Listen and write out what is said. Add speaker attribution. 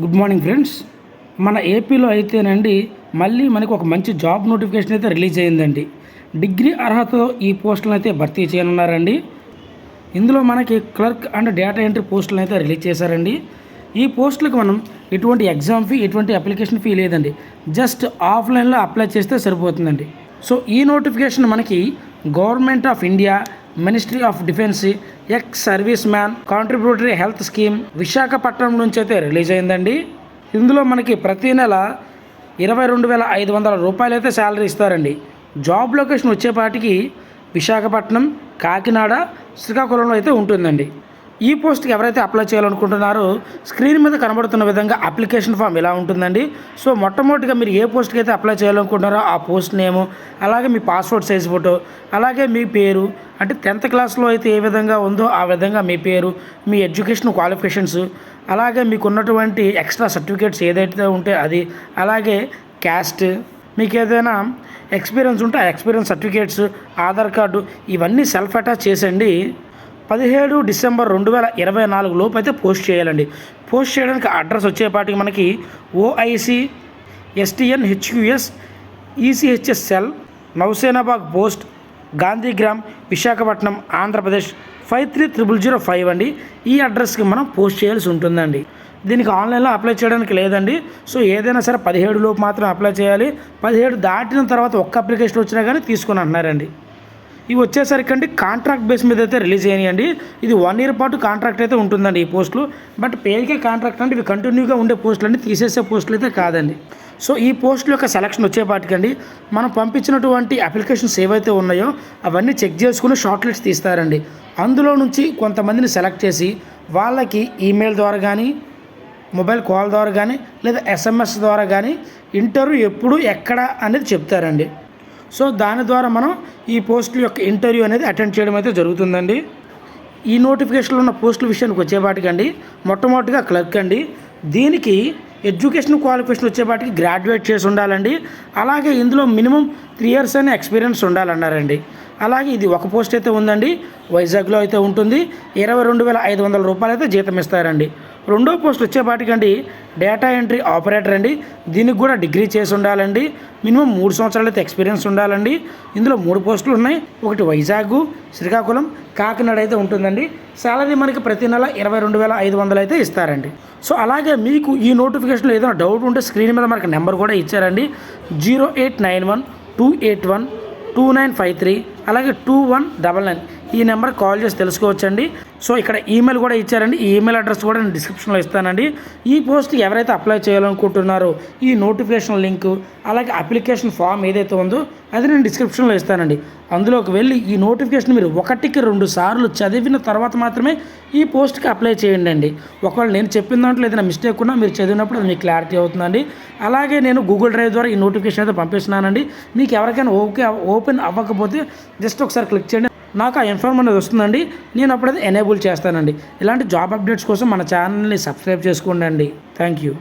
Speaker 1: Good morning friends. మన ఏపీలో అయితేనండి మళ్ళీ మనకు ఒక మంచి జాబ్ నోటిఫికేషన్ అయితే రిలీజ్ అయిందండి. డిగ్రీ అర్హతతో ఈ పోస్టులను అయితే భర్తీ చేయనున్నారండి. ఇందులో మనకి క్లర్క్ అండ్ డేటా ఎంట్రీ పోస్టులను అయితే రిలీజ్ చేశారండి. ఈ పోస్టులకు మనం ఎటువంటి ఎగ్జామ్ ఫీ, ఎటువంటి అప్లికేషన్ ఫీ లేదండి. జస్ట్ ఆఫ్లైన్లో అప్లై చేస్తే సరిపోతుందండి. సో ఈ నోటిఫికేషన్ మనకి government of India, ministry of defence, ex service man contributory health scheme Visakhapatnam నుంచి అయితే రిలీజ్ అయిందండి. ఇందులో మనకి ప్రతి నెల 22,500 రూపాయలు అయితే శాలరీ ఇస్తారండి. జాబ్ లొకేషన్ వచ్చేపాటికి విశాఖపట్నం, కాకినాడ, శ్రీకాకుళంలో అయితే ఉంటుందండి. ఈ పోస్ట్కి ఎవరైతే అప్లై చేయాలనుకుంటున్నారో స్క్రీన్ మీద కనబడుతున్న విధంగా అప్లికేషన్ ఫామ్ ఇలా ఉంటుందండి. సో మొట్టమొదటిగా మీరు ఏ పోస్ట్కి అయితే అప్లై చేయాలనుకుంటున్నారో ఆ పోస్ట్ నేము, అలాగే మీ పాస్పోర్ట్ సైజ్ ఫోటో, అలాగే మీ పేరు, అంటే 10th క్లాస్లో అయితే ఏ విధంగా ఉందో ఆ విధంగా మీ పేరు, మీ ఎడ్యుకేషన్ క్వాలిఫికేషన్స్, అలాగే మీకు ఉన్నటువంటి ఎక్స్ట్రా సర్టిఫికేట్స్ ఏదైతే ఉంటే అది, అలాగే క్యాస్ట్, మీకు ఏదైనా ఎక్స్పీరియన్స్ ఉంటే ఆ ఎక్స్పీరియన్స్ సర్టిఫికేట్స్, ఆధార్ కార్డు, ఇవన్నీ సెల్ఫ్ అటాచ్ చేసండి 17 డిసెంబర్ 2024 లోపు అయితే పోస్ట్ చేయాలండి. పోస్ట్ చేయడానికి అడ్రస్ వచ్చేపాటికి మనకి OIC STN HQS ECHS cell, Nausenabagh post, Gandhigram, Visakhapatnam, Andhra Pradesh 530005 అండి. ఈ అడ్రస్కి మనం పోస్ట్ చేయాల్సి ఉంటుందండి. దీనికి ఆన్లైన్లో అప్లై చేయడానికి లేదండి. సో ఏదైనా సరే 17 లోపు మాత్రం అప్లై చేయాలి. 17 దాటిన తర్వాత ఒక్క అప్లికేషన్ వచ్చినా కానీ తీసుకొని అంటున్నారండి. ఇవి వచ్చేసరికి కాంట్రాక్ట్ బేస్ మీద అయితే రిలీజ్ అయ్యాయండి. ఇది 1 year పాటు కాంట్రాక్ట్ అయితే ఉంటుందండి ఈ పోస్టులు. బట్ పేరుకే కాంట్రాక్ట్ అంటే ఇవి కంటిన్యూగా ఉండే పోస్టులు అండి, తీసేసే పోస్టులు అయితే కాదండి. సో ఈ పోస్టుల యొక్క సెలక్షన్ వచ్చేపాటికండి మనం పంపించినటువంటి అప్లికేషన్స్ ఏవైతే ఉన్నాయో అవన్నీ చెక్ చేసుకుని షార్ట్ లిస్ట్ తీస్తారండి. అందులో నుంచి కొంతమందిని సెలెక్ట్ చేసి వాళ్ళకి ఈమెయిల్ ద్వారా కానీ, మొబైల్ కాల్ ద్వారా కానీ, లేదా SMS ద్వారా కానీ ఇంటర్వ్యూ ఎప్పుడు ఎక్కడ అనేది చెప్తారండి. సో దాని ద్వారా మనం ఈ పోస్టుల యొక్క ఇంటర్వ్యూ అనేది అటెండ్ చేయడం అయితే జరుగుతుందండి. ఈ నోటిఫికేషన్లో ఉన్న పోస్టుల విషయానికి వచ్చేపాటికండి మొట్టమొదటిగా క్లర్క్ అండి. దీనికి ఎడ్యుకేషన్ క్వాలిఫికేషన్ వచ్చేపాటికి గ్రాడ్యుయేట్ చేసి ఉండాలండి. అలాగే ఇందులో మినిమం 3 years అనే ఎక్స్పీరియన్స్ ఉండాలన్నారండి. అలాగే ఇది ఒక పోస్ట్ అయితే ఉందండి, వైజాగ్లో అయితే ఉంటుంది. 22,500 రూపాయలు అయితే జీతం ఇస్తారండి. రెండో పోస్ట్ వచ్చేపాటికండి డేటా ఎంట్రీ ఆపరేటర్ అండి. దీనికి కూడా డిగ్రీ చేసి ఉండాలండి. మినిమం 3 సంవత్సరాలు అయితే ఎక్స్పీరియన్స్ ఉండాలండి. ఇందులో 3 పోస్టులు ఉన్నాయి. ఒకటి వైజాగ్, శ్రీకాకుళం, కాకినాడ అయితే ఉంటుందండి. శాలరీ మనకి ప్రతి నెల 22,500 అయితే ఇస్తారండి. సో అలాగే మీకు ఈ నోటిఫికేషన్లో ఏదైనా డౌట్ ఉంటే స్క్రీన్ మీద మనకి నెంబర్ కూడా ఇచ్చారండి. 0891 281 2953, అలాగే 2199 ఈ నెంబర్ కాల్ చేసి తెలుసుకోవచ్చండి. సో ఇక్కడ ఈమెయిల్ కూడా ఇచ్చారండి. ఈ ఈమెయిల్ అడ్రస్ కూడా నేను డిస్క్రిప్షన్లో ఇస్తానండి. ఈ పోస్ట్కి ఎవరైతే అప్లై చేయాలనుకుంటున్నారో ఈ నోటిఫికేషన్ లింక్, అలాగే అప్లికేషన్ ఫామ్ ఏదైతే ఉందో అది నేను డిస్క్రిప్షన్లో ఇస్తానండి. అందులోకి వెళ్ళి ఈ నోటిఫికేషన్ మీరు 1-2 సార్లు చదివిన తర్వాత మాత్రమే ఈ పోస్ట్కి అప్లై చేయండి అండి. ఒకవేళ నేను చెప్పిన దాంట్లో ఏదైనా మిస్టేక్ ఉన్నా మీరు చదివినప్పుడు అది మీకు క్లారిటీ అవుతుందండి. అలాగే నేను గూగుల్ డ్రైవ్ ద్వారా ఈ నోటిఫికేషన్ అయితే పంపిస్తున్నానండి. మీకు ఎవరికైనా ఓపెన్ అవ్వకపోతే జస్ట్ ఒకసారి క్లిక్ చేయండి, నాకు ఆ ఇన్ఫర్మేషన్ అనేది వస్తుందండి. నేను అప్పుడైతే ఎనేబుల్ చేస్తానండి. ఇలాంటి జాబ్ అప్డేట్స్ కోసం మన ఛానల్ని సబ్స్క్రైబ్ చేసుకోండి అండి. Thank you.